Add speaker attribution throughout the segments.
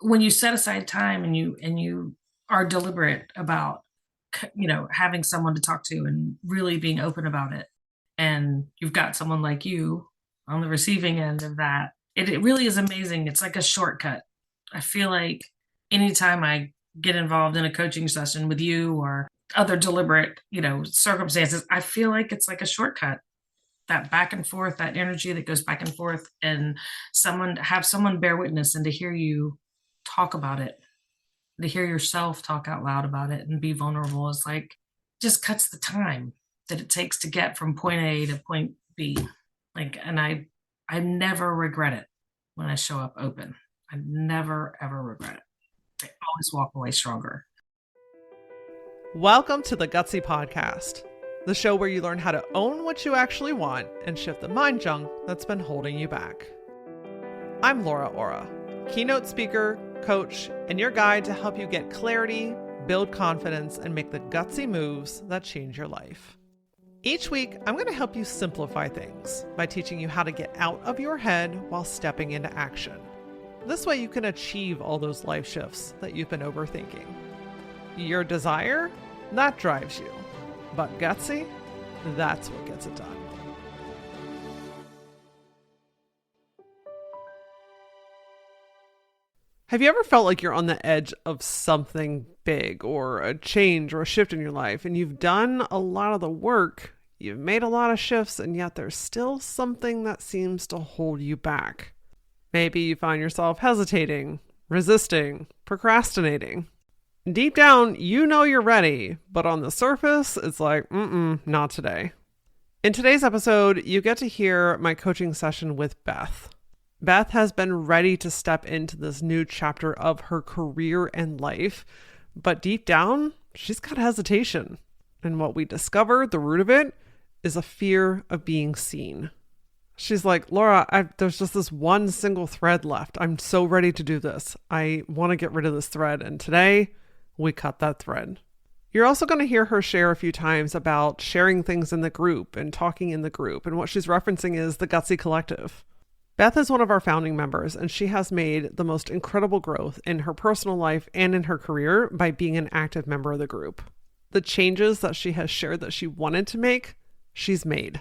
Speaker 1: when you set aside time and you are deliberate about having someone to talk to and really being open about it, and you've got someone like you on the receiving end of that, it really is amazing. It's like a shortcut. I feel like anytime I get involved in a coaching session with you or other deliberate circumstances, I feel like it's like a shortcut. That back and forth, that energy that goes back and forth, and someone bear witness, and to hear you talk about it, to hear yourself talk out loud about it and be vulnerable is like just cuts the time that it takes to get from point A to point B. Like, and I never regret it when I show up open. I never ever regret it. I always walk away stronger.
Speaker 2: Welcome to the Gutsy Podcast, the show where you learn how to own what you actually want and shift the mind junk that's been holding you back. I'm Laura Ora, keynote speaker, coach, and your guide to help you get clarity, build confidence, and make the gutsy moves that change your life. Each week, I'm going to help you simplify things by teaching you how to get out of your head while stepping into action. This way you can achieve all those life shifts that you've been overthinking. Your desire, that drives you. But gutsy, that's what gets it done. Have you ever felt like you're on the edge of something big or a change or a shift in your life, and you've done a lot of the work, you've made a lot of shifts, and yet there's still something that seems to hold you back? Maybe you find yourself hesitating, resisting, procrastinating. Deep down, you know you're ready, but on the surface, it's like, not today. In today's episode, you get to hear my coaching session with Beth. Beth has been ready to step into this new chapter of her career and life, but deep down, she's got hesitation. And what we discover, the root of it, is a fear of being seen. She's like, Laura, there's just this one single thread left. I'm so ready to do this. I want to get rid of this thread. And today, we cut that thread. You're also going to hear her share a few times about sharing things in the group and talking in the group. And what she's referencing is the Gutsy Collective. Beth is one of our founding members, and she has made the most incredible growth in her personal life and in her career by being an active member of the group. The changes that she has shared that she wanted to make, she's made.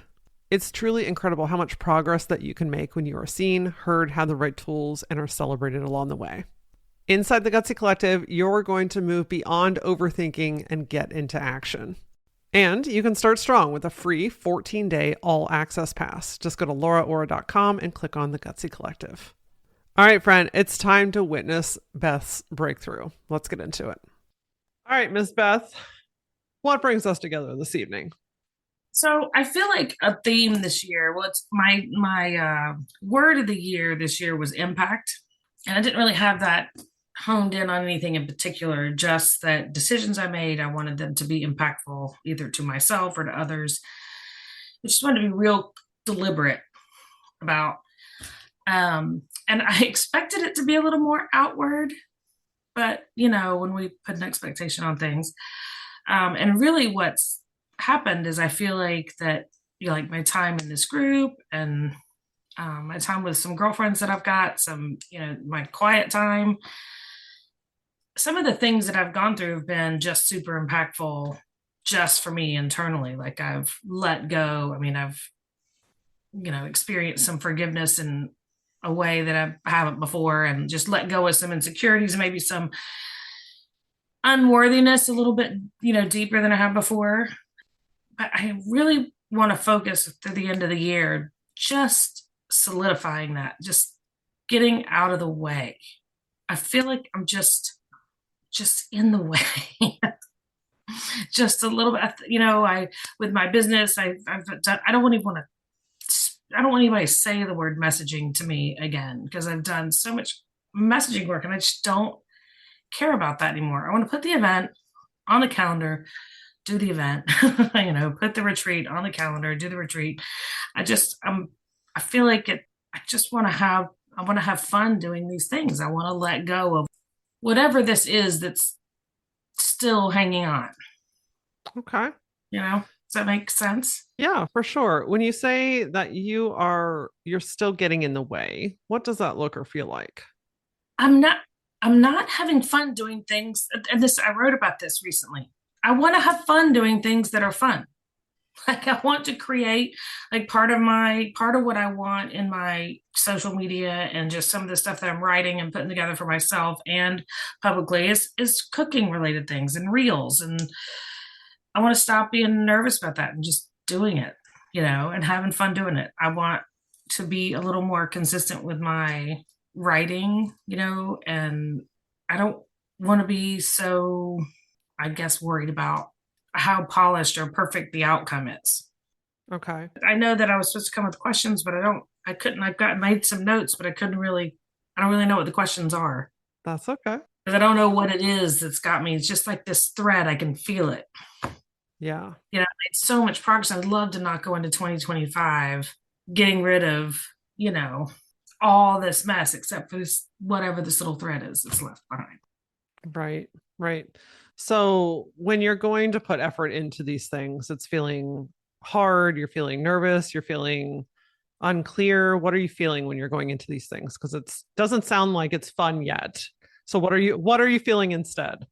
Speaker 2: It's truly incredible how much progress that you can make when you are seen, heard, have the right tools, and are celebrated along the way. Inside the Gutsy Collective, you're going to move beyond overthinking and get into action. And you can start strong with a free 14-day all-access pass. Just go to lauraora.com and click on the Gutsy Collective. All right, friend, it's time to witness Beth's breakthrough. Let's get into it. All right, Miss Beth, what brings us together this evening?
Speaker 1: So I feel like a theme this year, well, it's my word of the year this year was impact. And I didn't really have that honed in on anything in particular, just that decisions I made, I wanted them to be impactful either to myself or to others. I just wanted to be real deliberate about. And I expected it to be a little more outward, but when we put an expectation on things, and really what's happened is I feel like that, like my time in this group and my time with some girlfriends that I've got, my quiet time, some of the things that I've gone through have been just super impactful just for me internally. Like I've let go. I mean, I've, experienced some forgiveness in a way that I haven't before, and just let go of some insecurities, maybe some unworthiness a little bit, deeper than I have before. But I really want to focus through the end of the year, just solidifying that, just getting out of the way. I feel like I'm just in the way. Just a little bit, with my business, I've done, I don't want anybody to say the word messaging to me again, because I've done so much messaging work and I just don't care about that anymore. I want to put the event on the calendar, do the event, put the retreat on the calendar, do the retreat. I feel like I want to have fun doing these things. I want to let go of whatever this is that's still hanging on.
Speaker 2: Okay.
Speaker 1: Does that make sense?
Speaker 2: Yeah, for sure. When you say that you're still getting in the way, what does that look or feel like?
Speaker 1: I'm not I'm not having fun doing things. And this, I wrote about this recently. I want to have fun doing things that are fun. Like I want to create like part of what I want in my social media and just some of the stuff that I'm writing and putting together for myself and publicly is cooking related things and reels. And I want to stop being nervous about that and just doing it, and having fun doing it. I want to be a little more consistent with my writing, and I don't want to be so, I guess, worried about how polished or perfect the outcome is.
Speaker 2: Okay.
Speaker 1: I know that I was supposed to come with questions, but I couldn't. I've got made some notes, but I don't really know what the questions are
Speaker 2: That's okay.
Speaker 1: because I don't know what it is that's got me. It's just like this thread. I can feel it.
Speaker 2: Yeah.
Speaker 1: I made so much progress. I'd love to not go into 2025 getting rid of, you know, all this mess except for this, whatever this little thread is that's left behind.
Speaker 2: Right. Right. So when you're going to put effort into these things, it's feeling hard, you're feeling nervous, you're feeling unclear. What are you feeling when you're going into these things? Because it doesn't sound like it's fun yet. So what are you feeling instead?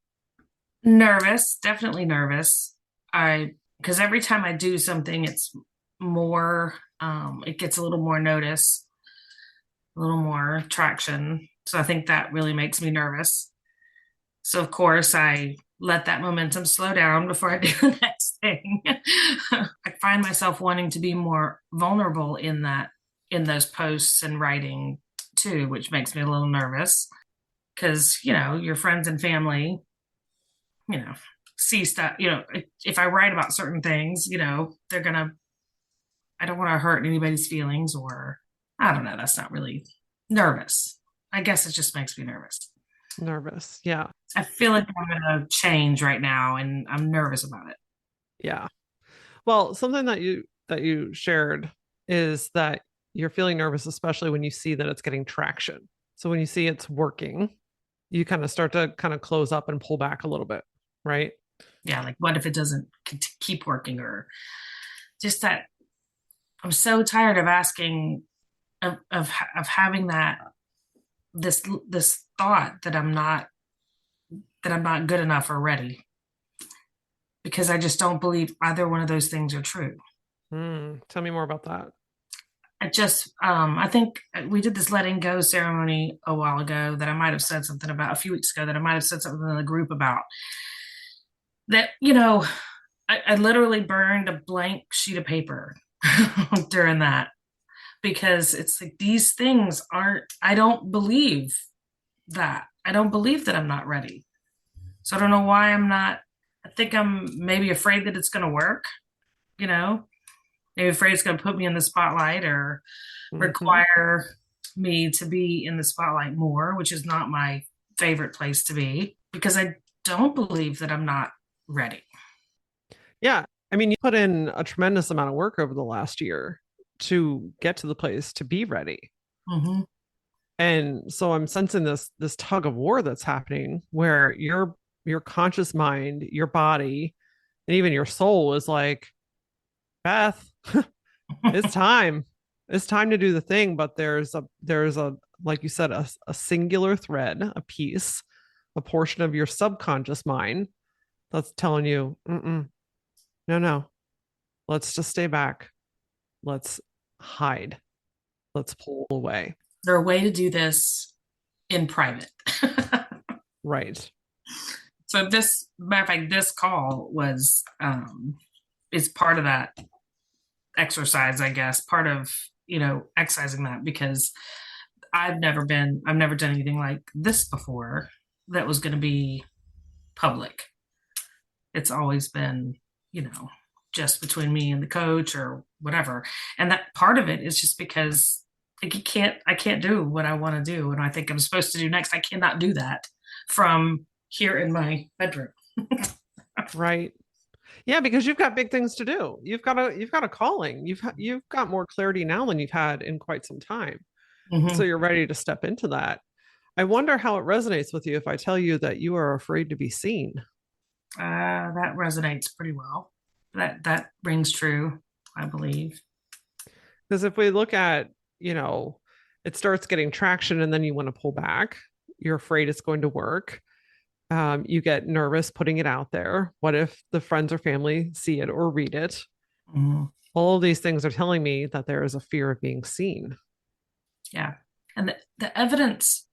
Speaker 1: Nervous, definitely nervous. Because every time I do something, it's more, it gets a little more notice, a little more traction. So I think that really makes me nervous. So of course I let that momentum slow down before I do the next thing. I find myself wanting to be more vulnerable in those posts and writing too, which makes me a little nervous because, your friends and family, you know, see stuff, if I write about certain things, they're gonna I don't want to hurt anybody's feelings or I don't know, that's not really nervous. I guess it just makes me nervous.
Speaker 2: Nervous. Yeah.
Speaker 1: I feel like I'm gonna change right now and I'm nervous about it.
Speaker 2: Yeah. Well, something that you shared is that you're feeling nervous, especially when you see that it's getting traction. So when you see it's working, you kind of start to kind of close up and pull back a little bit, right?
Speaker 1: Yeah, like what if it doesn't keep working or just that I'm so tired of asking of having this thought that I'm not good enough or ready because I just don't believe either one of those things are true.
Speaker 2: Tell me more about that.
Speaker 1: I think we did this letting go ceremony a while ago that I might have said something about a few weeks ago that I might have said something in the group about that, I literally burned a blank sheet of paper during that because it's like these things aren't, I don't believe that. I don't believe that I'm not ready. So I don't know why I'm not. I think I'm maybe afraid that it's going to work, you know, maybe afraid it's going to put me in the spotlight or
Speaker 2: Hmm.
Speaker 1: require me to be in the spotlight more, which is not my favorite place to be because I don't believe that I'm not ready.
Speaker 2: Yeah. I mean, you put in a tremendous amount of work over the last year to get to the place to be ready.
Speaker 1: Mm-hmm.
Speaker 2: And so I'm sensing this tug of war that's happening where your conscious mind, your body, and even your soul is like, Beth, it's time. It's time to do the thing, but there's a like you said, a singular thread, a piece, a portion of your subconscious mind that's telling you, mm-mm, no, no, let's just stay back. Let's hide. Let's pull away.
Speaker 1: There a way to do this in private?
Speaker 2: Right.
Speaker 1: So this matter of fact, this call was is part of that exercise, I guess, part of exercising that because I've never done anything like this before that was going to be public. It's always been, you know, just between me and the coach or whatever. And that part of it is just because like I can't do what I want to do and I think I'm supposed to do next. I cannot do that from here in my bedroom.
Speaker 2: Right. Yeah, because you've got big things to do. You've got a calling. You've got more clarity now than you've had in quite some time. So
Speaker 1: Mm-hmm.
Speaker 2: you're ready to step into that. I wonder how it resonates with you if I tell you that you are afraid to be seen.
Speaker 1: That resonates pretty well. That rings true, I believe.
Speaker 2: Because if we look at, you know, it starts getting traction and then you want to pull back. you're afraid it's going to work. You get nervous putting it out there. What if the friends or family see it or read it?
Speaker 1: Mhm.
Speaker 2: All of these things are telling me that there is a fear of being seen.
Speaker 1: Yeah. And the evidence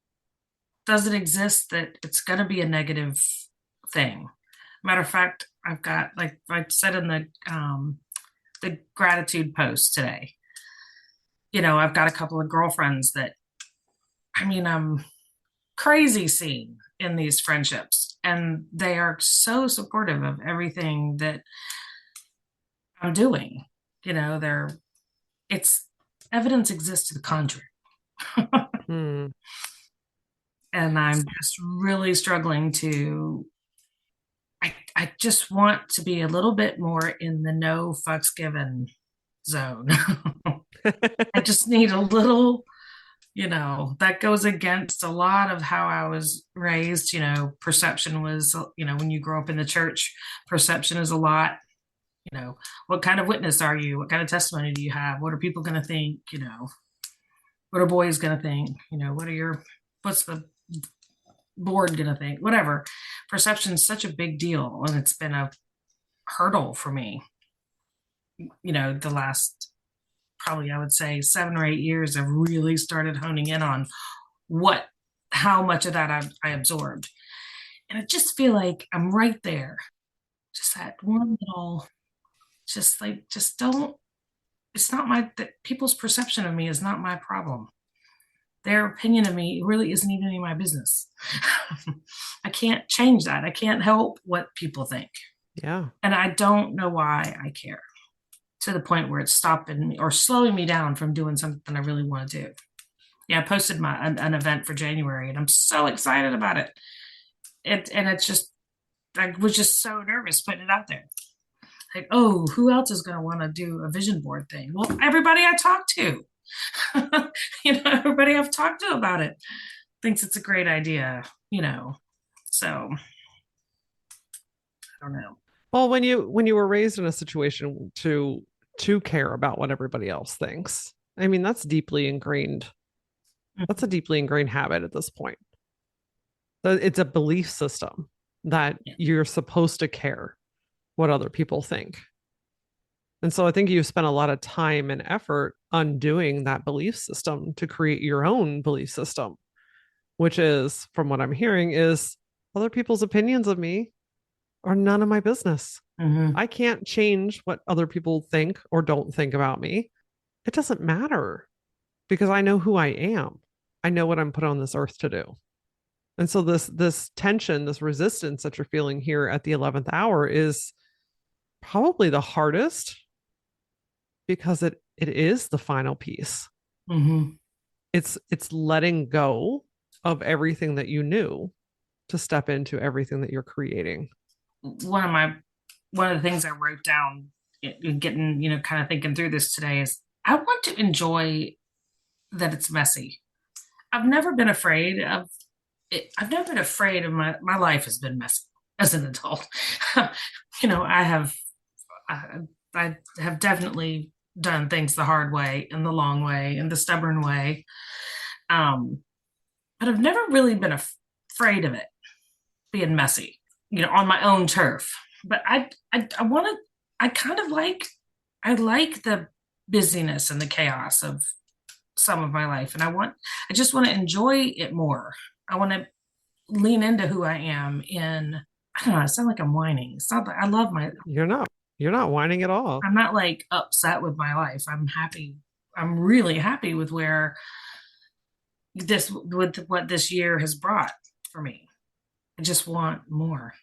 Speaker 1: doesn't exist that it's going to be a negative thing. Matter of fact, I've got, like I said in the gratitude post today, I've got a couple of girlfriends that, I mean, I'm crazy seeing in these friendships, and they are so supportive of everything that I'm doing. They're it's evidence exists to the contrary.
Speaker 2: Hmm.
Speaker 1: And I'm just really struggling to I just want to be a little bit more in the no fucks given zone. I just need a little, that goes against a lot of how I was raised. Perception was, when you grow up in the church, perception is a lot. What kind of witness are you? What kind of testimony do you have? What are people going to think? What are boys going to think? What's the board going to think? Whatever. Perception is such a big deal, and it's been a hurdle for me. The last, probably, I would say 7 or 8 years, I've really started honing in on how much of that I absorbed. And I just feel like I'm right there. Just that one little, just like, just don't, it's not people's perception of me is not my problem. Their opinion of me really isn't even any of my business. I can't change that. I can't help what people think.
Speaker 2: Yeah.
Speaker 1: And I don't know why I care, to the point where it's stopping me or slowing me down from doing something I really want to do. Yeah, I posted an event for January, and I'm so excited about it. And it's just, I was just so nervous putting it out there. Like, oh, who else is going to want to do a vision board thing? Well, everybody I talk to, everybody I've talked to about it thinks it's a great idea. So I don't know.
Speaker 2: Well, when you were raised in a situation to care about what everybody else thinks, I mean, that's deeply ingrained. That's a deeply ingrained habit at this point. It's a belief system that
Speaker 1: Yeah.
Speaker 2: you're supposed to care what other people think. And so I think you've spent a lot of time and effort undoing that belief system to create your own belief system, which is, from what I'm hearing, is other people's opinions of me are none of my business.
Speaker 1: Mm-hmm.
Speaker 2: I can't change what other people think or don't think about me. It doesn't matter because I know who I am. I know what I'm put on this earth to do. And so this tension, this resistance that you're feeling here at the 11th hour is probably the hardest because it is the final piece.
Speaker 1: Mm-hmm.
Speaker 2: It's letting go of everything that you knew to step into everything that you're creating.
Speaker 1: One of the things I wrote down, getting, kind of thinking through this today, is I want to enjoy that it's messy. I've never been afraid of it. I've never been afraid of my life has been messy as an adult. I, I have definitely done things the hard way and the long way and the stubborn way. Um, but I've never really been afraid of it being messy, on my own turf. But I want to, I like the busyness and the chaos of some of my life. And I just want to enjoy it more. I want to lean into who I am I don't know, it sounds like I'm whining. It's not that I love
Speaker 2: You're not. You're not whining at all.
Speaker 1: I'm not like upset with my life. I'm happy. I'm really happy with with what this year has brought for me. I just want more.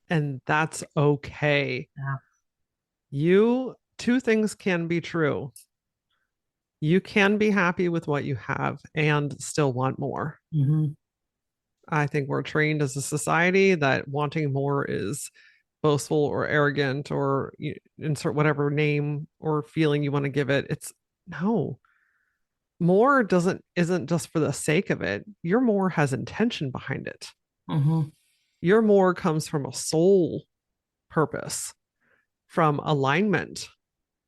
Speaker 2: And that's okay.
Speaker 1: Yeah.
Speaker 2: Two things can be true. You can be happy with what you have and still want more.
Speaker 1: Mm-hmm.
Speaker 2: I think we're trained as a society that wanting more is boastful or arrogant, or you insert whatever name or feeling you want to give it. It's no. More doesn't isn't just for the sake of it. Your more has intention behind it.
Speaker 1: Mm-hmm.
Speaker 2: Your more comes from a soul purpose, from alignment,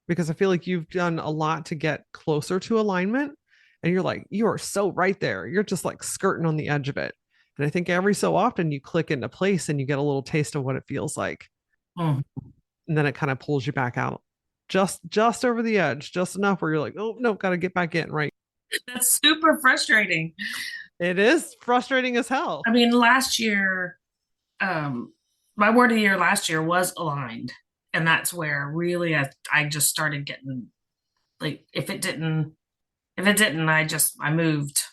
Speaker 2: because I feel like you've done a lot to get closer to alignment, And you're like, you are so right there. You're just like skirting on the edge of it. And I think every so often you click into place and you get a little taste of what it feels like.
Speaker 1: Mm.
Speaker 2: And then it kind of pulls you back out just over the edge, just enough where you're like, oh no, gotta get back in, right?
Speaker 1: That's super frustrating.
Speaker 2: It is frustrating as hell.
Speaker 1: I mean, last year, um, my word of the year last year was aligned. And that's where really I just started getting like if it didn't, I moved.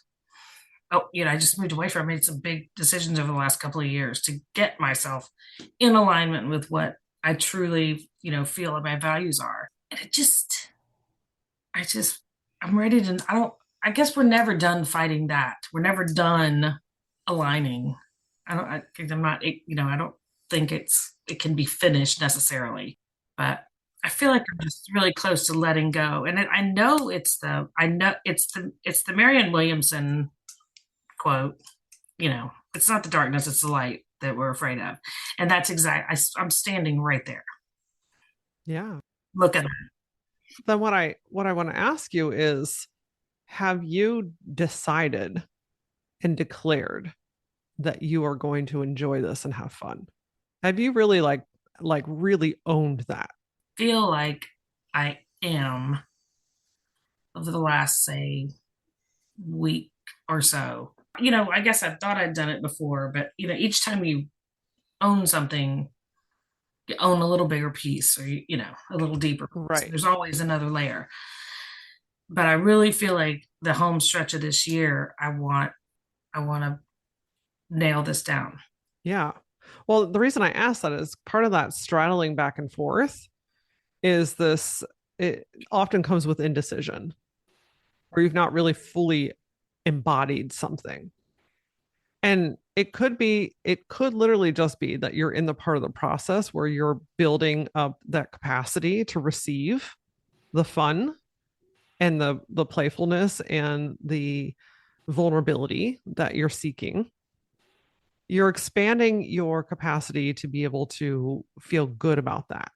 Speaker 1: Oh, I just moved away from it. Made some big decisions over the last couple of years to get myself in alignment with what I truly, feel like my values are. And I just, I'm ready to, I guess we're never done fighting that. We're never done aligning. I'm not, I don't think it can be finished necessarily, but I feel like I'm just really close to letting go. And it's the Marianne Williamson quote, it's not the darkness, it's the light that we're afraid of. And that's I'm standing right there.
Speaker 2: Yeah.
Speaker 1: Look at that.
Speaker 2: Then what I want to ask you is, have you decided and declared that you are going to enjoy this and have fun? Have you really really owned that?
Speaker 1: Feel like I am over the last, say, week or so. I guess I thought I'd done it before, but each time you own something, you own a little bigger piece, or a little deeper piece.
Speaker 2: Right.
Speaker 1: There's always another layer. But I really feel like the home stretch of this year, I want to nail this down.
Speaker 2: Yeah. Well, the reason I asked that is part of that straddling back and forth is this, it often comes with indecision where you've not really fully embodied something. And it could literally just be that you're in the part of the process where you're building up that capacity to receive the fun and the playfulness and the vulnerability that you're seeking. You're expanding your capacity to be able to feel good about that.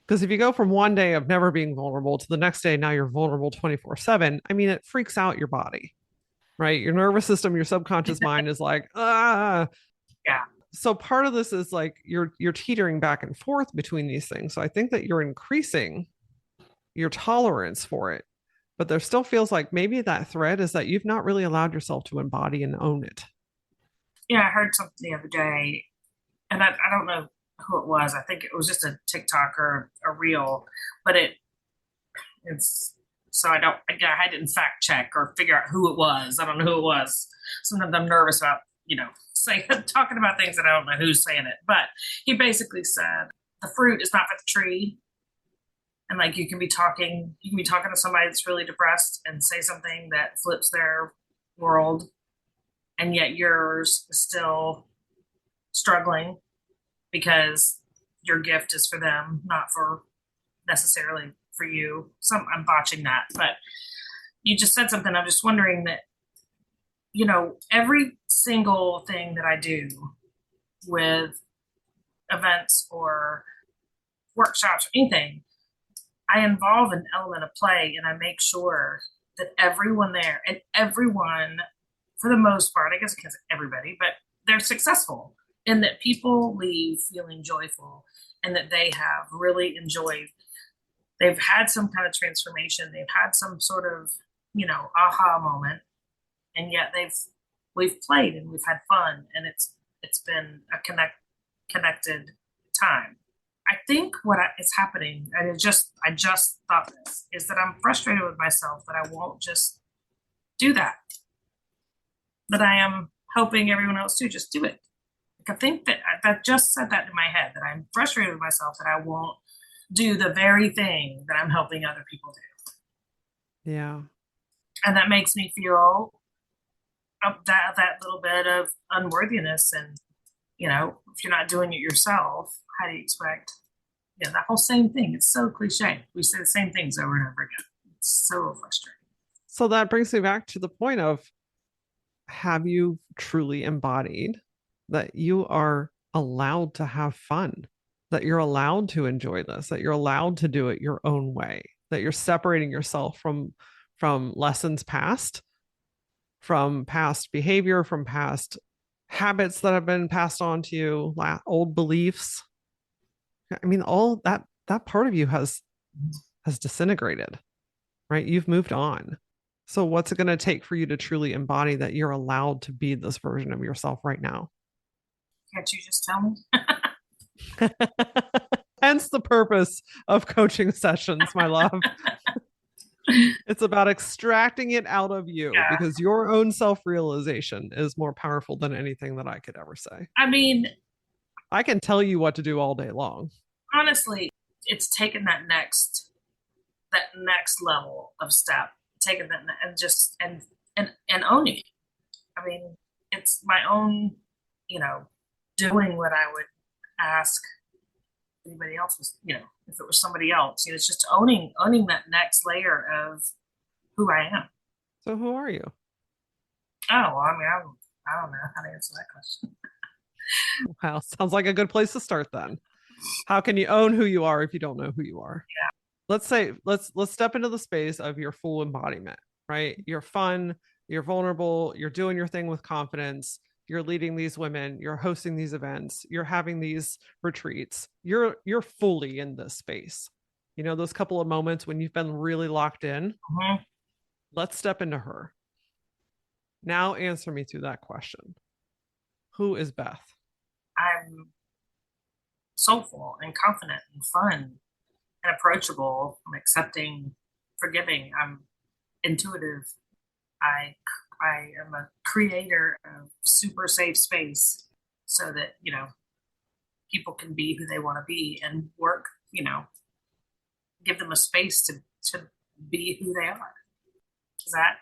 Speaker 2: Because if you go from one day of never being vulnerable to the next day, now you're vulnerable 24/7, I mean, it freaks out your body, right? Your nervous system, your subconscious mind is like, ah.
Speaker 1: Yeah.
Speaker 2: So part of this is like you're teetering back and forth between these things. So I think that you're increasing your tolerance for it. But there still feels like maybe that thread is that you've not really allowed yourself to embody and own it.
Speaker 1: Yeah, I heard something the other day, and I don't know who it was. I think it was just a TikTok or a reel, but it's so I didn't fact check or figure out who it was. I don't know who it was. Sometimes I'm nervous about, saying talking about things that I don't know who's saying it. But he basically said the fruit is not for the tree. And like you can be talking to somebody that's really depressed and say something that flips their world, and yet yours is still struggling because your gift is for them, not for necessarily for you. I'm botching that, but you just said something. I'm just wondering that, every single thing that I do with events or workshops or anything, I involve an element of play, and I make sure that everyone there and everyone, for the most part, I guess I can't say everybody, but they're successful, and that people leave feeling joyful, and that they have really enjoyed, they've had some kind of transformation, they've had some sort of, aha moment, and yet we've played and we've had fun, and it's been a connected time. I think is happening, and I just thought this, is that I'm frustrated with myself that I won't just do that. That I am helping everyone else to just do it. Like, I think that just said that in my head, that I'm frustrated with myself that I won't do the very thing that I'm helping other people do.
Speaker 2: Yeah.
Speaker 1: And that makes me feel that little bit of unworthiness. And, if you're not doing it yourself, how do you expect? Yeah, that whole same thing. It's so cliche. We say the same things over and over again. It's so frustrating.
Speaker 2: So that brings me back to the point of, have you truly embodied that you are allowed to have fun, that you're allowed to enjoy this, that you're allowed to do it your own way, that you're separating yourself from lessons past, from past behavior, from past habits that have been passed on to you, old beliefs. I mean, all that part of you has disintegrated, right? You've moved on. So what's it going to take for you to truly embody that you're allowed to be this version of yourself right now?
Speaker 1: Can't you just tell me?
Speaker 2: Hence the purpose of coaching sessions, my love. It's about extracting it out of you
Speaker 1: Yeah.
Speaker 2: because your own self realization is more powerful than anything that I could ever say.
Speaker 1: I mean,
Speaker 2: I can tell you what to do all day long.
Speaker 1: honestly, it's taken that next level of step, taking that and just and owning it. I mean, it's my own, you know, doing what I would ask anybody else was, if it was somebody else. It's just owning that next layer of who I am.
Speaker 2: So who are you?
Speaker 1: Oh, well, I mean, I don't know how to answer that question.
Speaker 2: Well, sounds like a good place to start then. How can you own who you are if you don't know who you are?
Speaker 1: Yeah.
Speaker 2: Let's say let's step into the space of your full embodiment, right? You're fun, you're vulnerable, you're doing your thing with confidence, you're leading these women, you're hosting these events, you're having these retreats. You're fully in this space. You know, those couple of moments when you've been really locked in,
Speaker 1: Mhm.
Speaker 2: let's step into her. Now answer me through that question. Who is Beth?
Speaker 1: I'm soulful and confident and fun and approachable. I'm accepting, forgiving. I'm intuitive. I I am a creator of super safe space so that people can be who they want to be and work. Give them a space to be who they are. Is that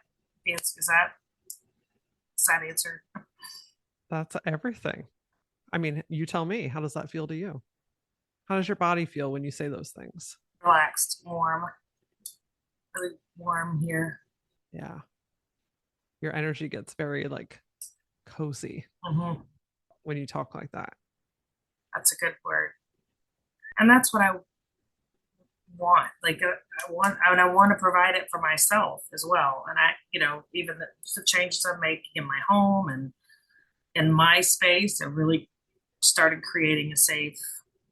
Speaker 1: is that answer?
Speaker 2: That's everything. I mean, you tell me, how does that feel to you? How does your body feel when you say those things?
Speaker 1: Relaxed, warm, really warm here.
Speaker 2: Yeah. Your energy gets very like cozy
Speaker 1: Hmm.
Speaker 2: when you talk like that.
Speaker 1: That's a good word, and that's what I want. Like I want to provide it for myself as well. And even the changes I'm making in my home and in my space, I really started creating a safe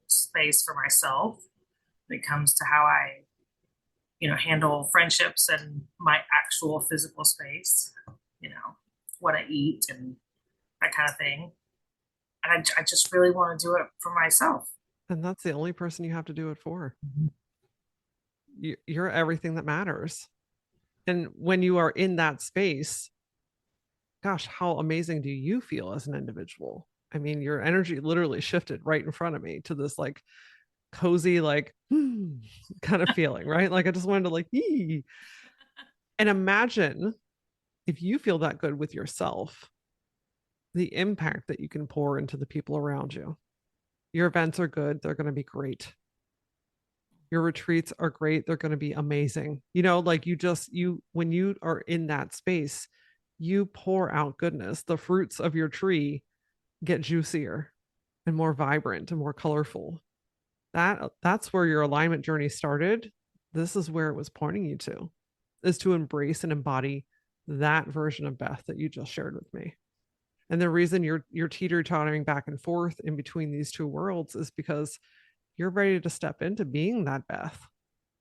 Speaker 1: space for myself when it comes to how I, handle friendships and my actual physical space, what I eat and that kind of thing. And I just really want to do it for myself.
Speaker 2: And that's the only person you have to do it for.
Speaker 1: Mhm.
Speaker 2: You're everything that matters. And when you are in that space, gosh, how amazing do you feel as an individual? I mean, your energy literally shifted right in front of me to this like cozy, like kind of feeling, right? Like I just wanted to like, ee. And imagine if you feel that good with yourself, the impact that you can pour into the people around you. Your events are good, they're going to be great. Your retreats are great, they're going to be amazing. You know, like you when you are in that space, you pour out goodness. The fruits of your tree get juicier and more vibrant and more colorful. That's where your alignment journey started. This is where it was pointing you to, is to embrace and embody that version of Beth that you just shared with me. And the reason you're teeter-tottering back and forth in between these two worlds is because you're ready to step into being that Beth.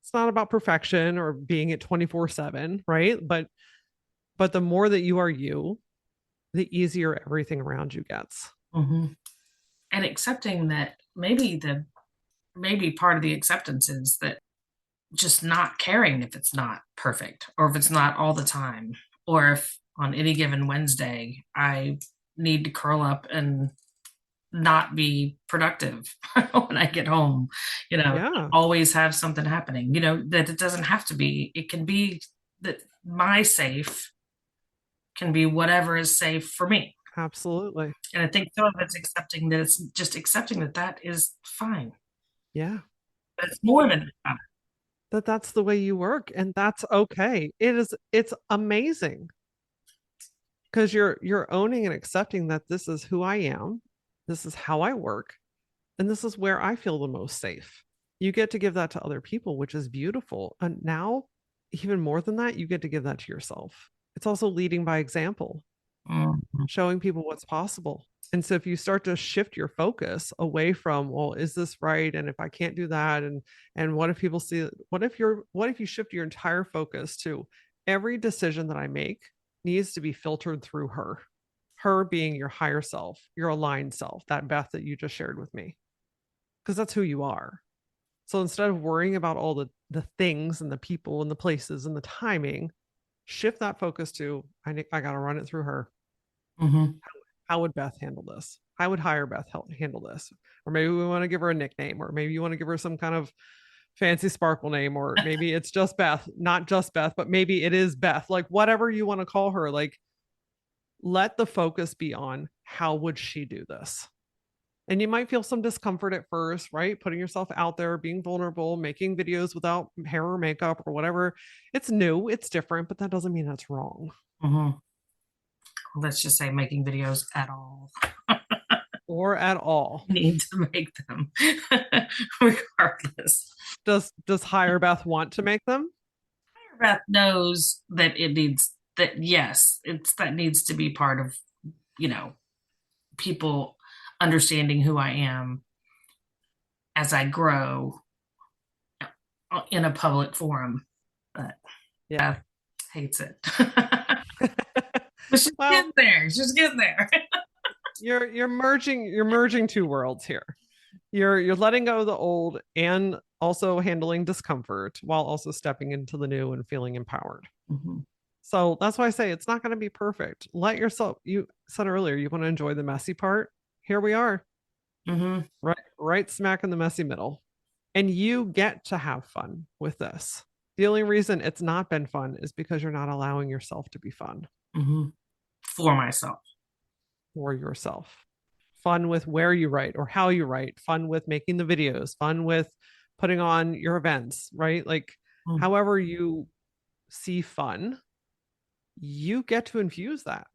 Speaker 2: It's not about perfection or being it 24/7, right? But the more that you are you, the easier everything around you gets.
Speaker 1: Hmm. And accepting that maybe part of the acceptance is that just not caring if it's not perfect or if it's not all the time or if on any given Wednesday I need to curl up and not be productive when I get home,
Speaker 2: Yeah,
Speaker 1: always have something happening, that it doesn't have to be. It can be that my safe can be whatever is safe for me.
Speaker 2: absolutely.
Speaker 1: And I think some of it's accepting that it's just accepting that that is fine.
Speaker 2: Yeah.
Speaker 1: But it's more than that.
Speaker 2: That's the way you work and that's okay. It's amazing because you're owning and accepting that this is who I am. This is how I work and this is where I feel the most safe. You get to give that to other people, which is beautiful. And now even more than that, you get to give that to yourself. It's also leading by example,
Speaker 1: Mhm.
Speaker 2: showing people what's possible. And so if you start to shift your focus away from, well, is this right? And if I can't do that, and what if people see, what if you shift your entire focus to every decision that I make needs to be filtered through her, her being your higher self, your aligned self, that Beth that you just shared with me, because that's who you are. So instead of worrying about all the things and the people and the places and the timing, shift that focus to, I got to run it through her.
Speaker 1: Mhm.
Speaker 2: How would Beth handle this? How would higher Beth handle this? Or maybe we want to give her a nickname, or maybe you want to give her some kind of fancy sparkle name, or maybe it's just Beth, not just Beth, but maybe it is Beth. Like whatever you want to call her, like let the focus be on how would she do this? And you might feel some discomfort at first, right? Putting yourself out there, being vulnerable, making videos without hair or makeup or whatever. It's new, it's different, but that doesn't mean that's wrong
Speaker 1: Mhm. Let's just say making videos at all.
Speaker 2: or at all.
Speaker 1: Need to make them regardless.
Speaker 2: Does higher Beth want to make them?
Speaker 1: Beth knows that it needs that, yes, it's that needs to be part of, you know, people understanding who I am as I grow in a public forum. But
Speaker 2: Yeah.
Speaker 1: Beth hates it. But she's
Speaker 2: Well,
Speaker 1: getting there. She's getting there.
Speaker 2: you're merging two worlds here. You're letting go of the old and also handling discomfort while also stepping into the new and feeling empowered.
Speaker 1: Mhm.
Speaker 2: So that's why I say it's not going to be perfect. Let yourself, you said earlier, you want to enjoy the messy part. Here we are,
Speaker 1: Mhm.
Speaker 2: right smack in the messy middle. And you get to have fun with this. The only reason it's not been fun is because you're not allowing yourself to be fun
Speaker 1: Mhm. For myself.
Speaker 2: for yourself. Fun with where you write or how you write, fun with making the videos, fun with putting on your events, right? Like,
Speaker 1: Mhm.
Speaker 2: however you see fun, you get to infuse that,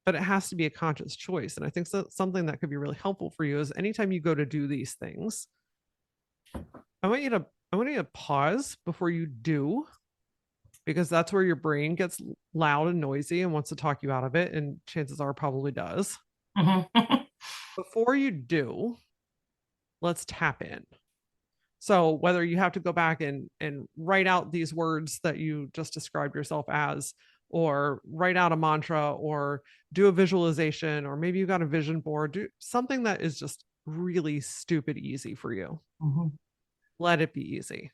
Speaker 2: but it has to be a conscious choice. And I think that's something that could be really helpful for you is anytime you go to do these things, I want you to I want you to pause before you do, because that's where your brain gets loud and noisy and wants to talk you out of it, and chances are probably does.
Speaker 1: Mhm.
Speaker 2: Before you do, let's tap in. So whether you have to go back and write out these words that you just described yourself as, or write out a mantra, or do a visualization, or maybe you got a vision board, do something that is just really stupid easy for you.
Speaker 1: Mhm.
Speaker 2: Let it be easy.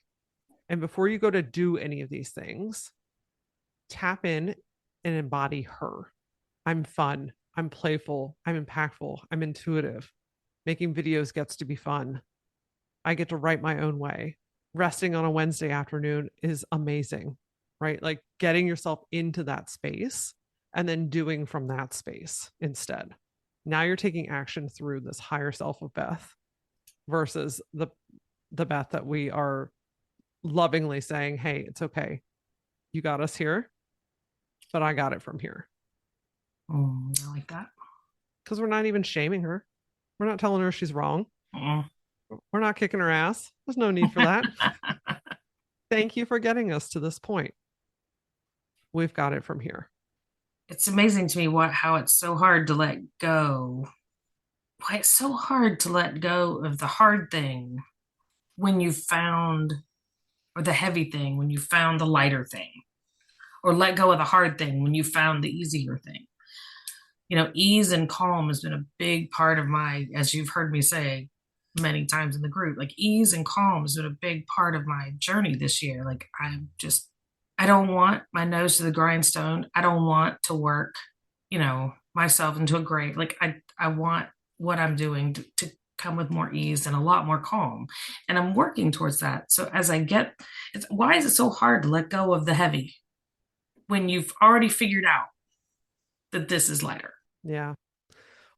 Speaker 2: And before you go to do any of these things, tap in and embody her. I'm fun. I'm playful. I'm impactful. I'm intuitive. Making videos gets to be fun. I get to write my own way. Resting on a Wednesday afternoon is amazing, right? Like getting yourself into that space and then doing from that space instead. Now you're taking action through this higher self of Beth versus the Beth that we are lovingly saying, "Hey, it's okay. You got us here, but I got it from here."
Speaker 1: I like that.
Speaker 2: Because we're not even shaming her. We're not telling her she's wrong.
Speaker 1: Mhm.
Speaker 2: We're not kicking her ass. There's no need for that. Thank you for getting us to this point. We've got it from here.
Speaker 1: It's amazing to me how it's so hard to let go. Why it's so hard to let go of the hard thing when you found, or the heavy thing when you found the lighter thing, or let go of the hard thing when you found the easier thing. Ease and calm has been a big part of my, as you've heard me say many times in the group, like ease and calm has been a big part of my journey this year. Like I don't want my nose to the grindstone. I don't want to work, myself into a grave. Like I want what I'm doing to come with more ease and a lot more calm. And I'm working towards that. So as I get, why is it so hard to let go of the heavy when you've already figured out that this is lighter?
Speaker 2: Yeah.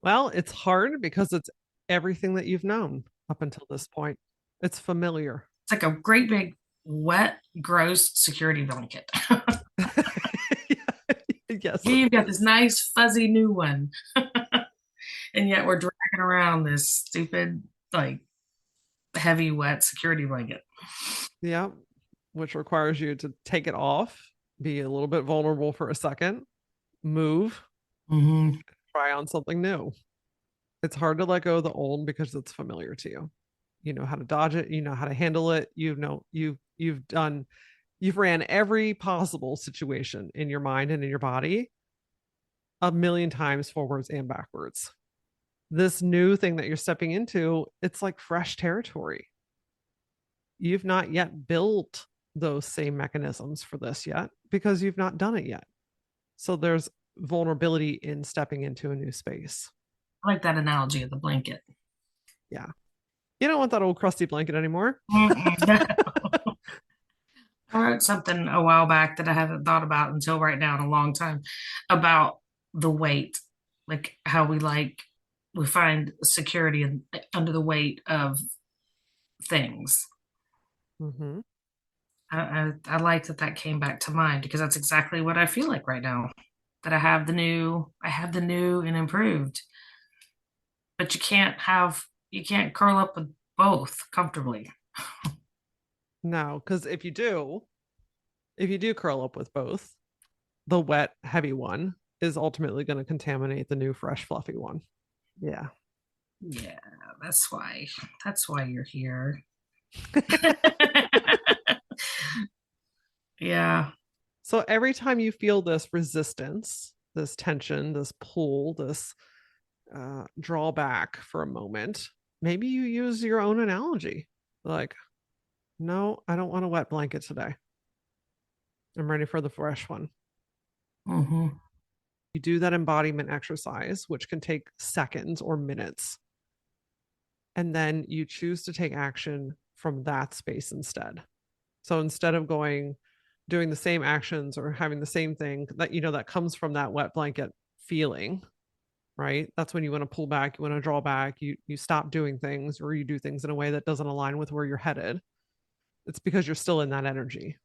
Speaker 2: Well, it's hard because it's everything that you've known up until this point. It's familiar.
Speaker 1: It's like a great big wet, gross security blanket.
Speaker 2: Yes.
Speaker 1: Here you've got this nice fuzzy new one, and yet we're dragging around this stupid, like heavy wet security blanket.
Speaker 2: Yeah. which requires you to take it off, be a little bit vulnerable for a second, move,
Speaker 1: Hmm.
Speaker 2: try on something new. It's hard to let go of the old because it's familiar to you. You know how to dodge it, you know how to handle it, you've ran every possible situation in your mind and in your body a million times forwards and backwards. This new thing that you're stepping into, it's like fresh territory. You've not yet built those same mechanisms for this yet because you've not done it yet. So there's vulnerability in stepping into a new space.
Speaker 1: I like that analogy of the blanket.
Speaker 2: Yeah. You don't want that old crusty blanket anymore.
Speaker 1: Mm-mm. I wrote something a while back that I haven't thought about until right now in a long time about the weight, like how we find security under the weight of things.
Speaker 2: Mm-hmm.
Speaker 1: I like that that came back to mind because that's exactly what I feel like right now. That I have the new and improved, but you can't curl up with both comfortably.
Speaker 2: No, because if you do curl up with both, the wet, heavy one is ultimately going to contaminate the new, fresh, fluffy one. Yeah.
Speaker 1: Yeah, that's why. That's why you're here. Yeah.
Speaker 2: So every time you feel this resistance, this tension, this pull, this drawback for a moment, maybe you use your own analogy. Like, no, I don't want a wet blanket today. I'm ready for the fresh one.
Speaker 1: Hmm.
Speaker 2: You do that embodiment exercise, which can take seconds or minutes. And then you choose to take action from that space instead. So instead of doing the same actions or having the same thing that, that comes from that wet blanket feeling, right? That's when you want to pull back, you want to draw back, you stop doing things or you do things in a way that doesn't align with where you're headed. It's because you're still in that energy.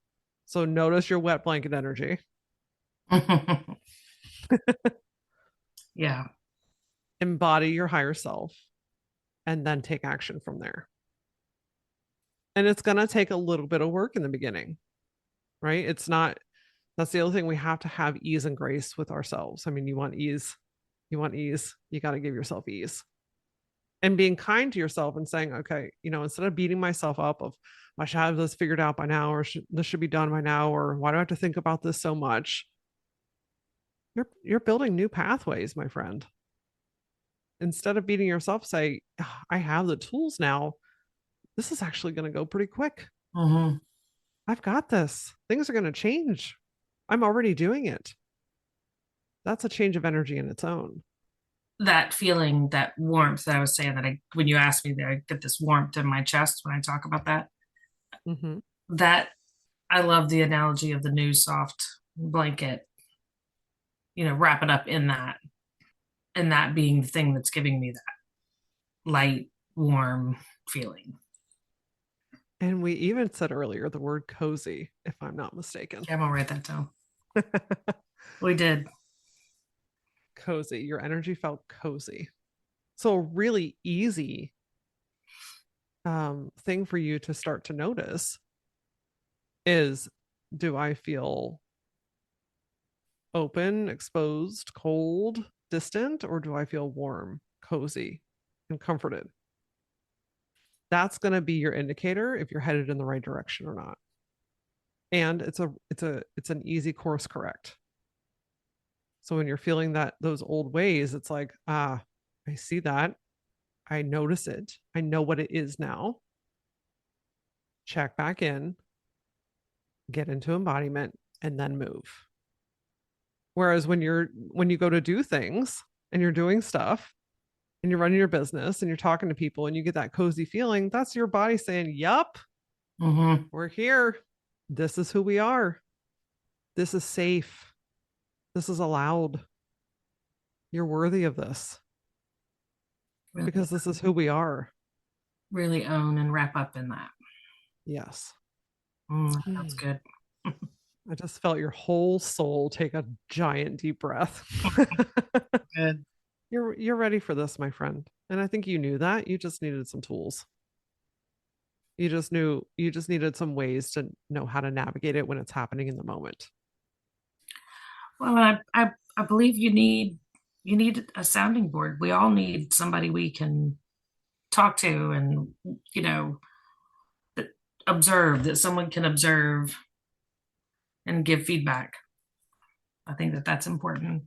Speaker 2: So notice your wet blanket energy,
Speaker 1: Yeah.
Speaker 2: embody your higher self, and then take action from there. And it's going to take a little bit of work in the beginning, right? It's not, that's the other thing. We have to have ease and grace with ourselves. I mean, you want ease, you got to give yourself ease and being kind to yourself and saying, okay, instead of beating myself up of, I should have this figured out by now, or this should be done by now, or why do I have to think about this so much? You're building new pathways, my friend. Instead of beating yourself, say, I have the tools now. This is actually going to go pretty quick.
Speaker 1: Hmm.
Speaker 2: I've got this. Things are going to change. I'm already doing it. That's a change of energy in its own.
Speaker 1: That feeling, that warmth that I was saying that when you asked me that, I get this warmth in my chest when I talk about that.
Speaker 2: Mm-hmm.
Speaker 1: That I love the analogy of the new soft blanket, wrap it up in that, and that being the thing that's giving me that light, warm feeling.
Speaker 2: And we even said earlier the word cozy, if I'm not mistaken.
Speaker 1: Yeah, I'm gonna write that down. We did.
Speaker 2: Cozy. Your energy felt cozy. So, a really easy thing for you to start to notice is, do I feel open, exposed, cold, distant, or do I feel warm, cozy, and comforted? That's going to be your indicator if you're headed in the right direction or not. And it's an easy course correct. So when you're feeling those old ways, it's like, I see that. I notice it. I know what it is now. Check back in, get into embodiment, and then move. Whereas when you go to do things and you're doing stuff and you're running your business and you're talking to people and you get that cozy feeling, that's your body saying, yup,
Speaker 1: Hmm.
Speaker 2: we're here. This is who we are. This is safe. This is allowed. You're worthy of this
Speaker 1: Really,
Speaker 2: because this is who we are.
Speaker 1: really own and wrap up in that.
Speaker 2: Yes.
Speaker 1: That's good.
Speaker 2: I just felt your whole soul take a giant deep breath.
Speaker 1: Good.
Speaker 2: You're ready for this, my friend. And I think you knew that. You just needed some tools. You just needed some ways to know how to navigate it when it's happening in the moment.
Speaker 1: Well, I believe you need a sounding board. We all need somebody we can talk to and, you know, observe, that someone can observe and give feedback. I think that that's important.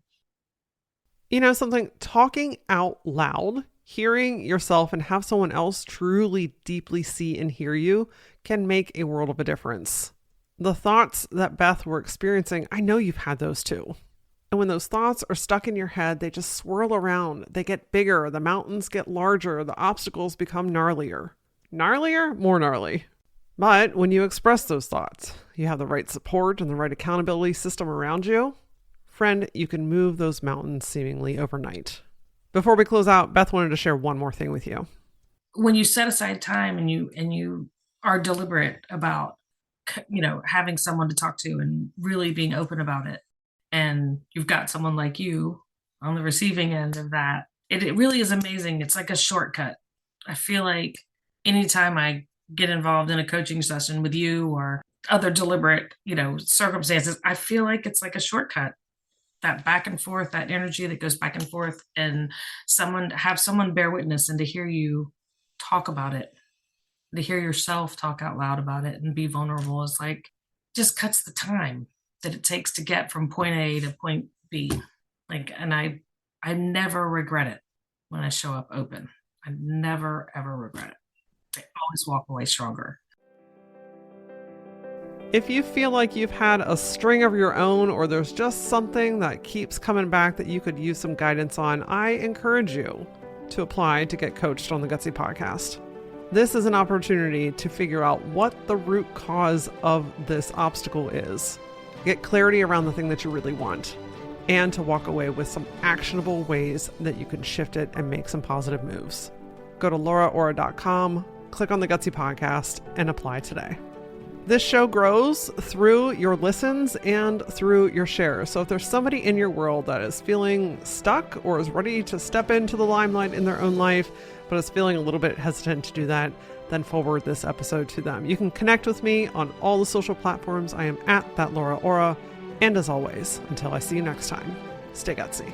Speaker 2: You know, something, talking out loud, hearing yourself and have someone else truly deeply see and hear you can make a world of a difference. The thoughts that Beth were experiencing, I know you've had those too. And when those thoughts are stuck in your head, they just swirl around. They get bigger, the mountains get larger, the obstacles become gnarlier. Gnarlier? More gnarly. But when you express those thoughts, you have the right support and the right accountability system around you, friend, you can move those mountains seemingly overnight. Before we close out, Beth wanted to share one more thing with you.
Speaker 1: When you set aside time and you are deliberate about, you know, having someone to talk to and really being open about it, and you've got someone like you on the receiving end of that, it really is amazing. It's like a shortcut. I feel like anytime I get involved in a coaching session with you or other deliberate, you know, circumstances, I feel like it's like a shortcut. That back and forth, that energy that goes back and forth, and someone bear witness, and to hear you talk about it, to hear yourself talk out loud about it and be vulnerable is like, just cuts the time that it takes to get from point A to point B. Like, and I never regret it when I show up open. I never ever regret it. I always walk away stronger.
Speaker 2: If you feel like you've had a string of your own, or there's just something that keeps coming back that you could use some guidance on, I encourage you to apply to get coached on the Gutsy podcast. This is an opportunity to figure out what the root cause of this obstacle is, get clarity around the thing that you really want, and to walk away with some actionable ways that you can shift it and make some positive moves. Go to lauraora.com, click on the Gutsy podcast, and apply today. This show grows through your listens and through your shares. So if there's somebody in your world that is feeling stuck or is ready to step into the limelight in their own life, but is feeling a little bit hesitant to do that, then forward this episode to them. You can connect with me on all the social platforms. I am at that Laura Ora. And as always, until I see you next time, stay gutsy.